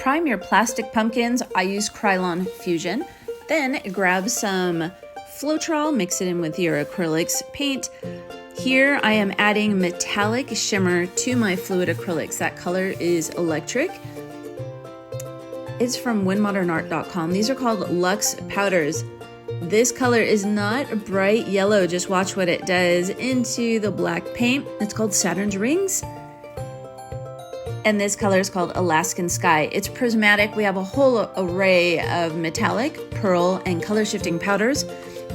prime your plastic pumpkins, I use Krylon Fusion. Then grab some Floetrol, mix it in with your Acrylics paint. Here I am adding metallic shimmer to my fluid acrylics. That color is electric. It's from WynnModernArt.com. These are called LUXE Powders. This color is not bright yellow. Just watch what it does into the black paint. It's called Saturn's Rings. And this color is called Alaskan Sky. It's prismatic. We have a whole array of metallic, pearl, and color shifting powders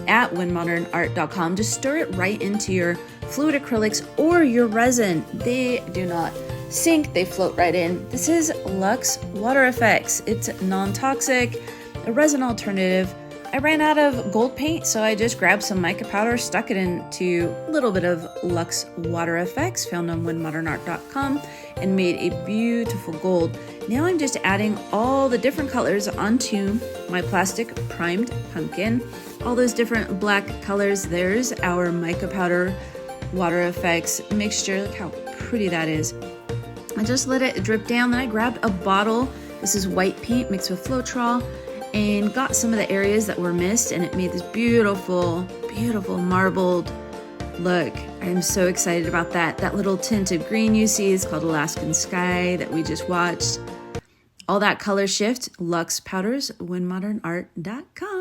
at WynnModernArt.com. Just stir it right into your fluid acrylics or your resin. They do not sink, they float right in. This is LUXE WaterFX. It's non-toxic, a resin alternative. I ran out of gold paint, so I just grabbed some mica powder, stuck it into a little bit of LUXE WaterFX found on WynnModernArt.com, and made a beautiful gold. Now I'm just adding all the different colors onto my plastic primed pumpkin. All those different black colors. There's our mica powder WaterFX mixture. Look how pretty that is. I just let it drip down. Then I grabbed a bottle. This is white paint mixed with Floetrol, and got some of the areas that were missed, and it made this beautiful, beautiful marbled look. I'm so excited about that. That little tint of green you see is called Alaskan Sky that we just watched. All that color shift, LUXE Powders, WynnModernArt.com.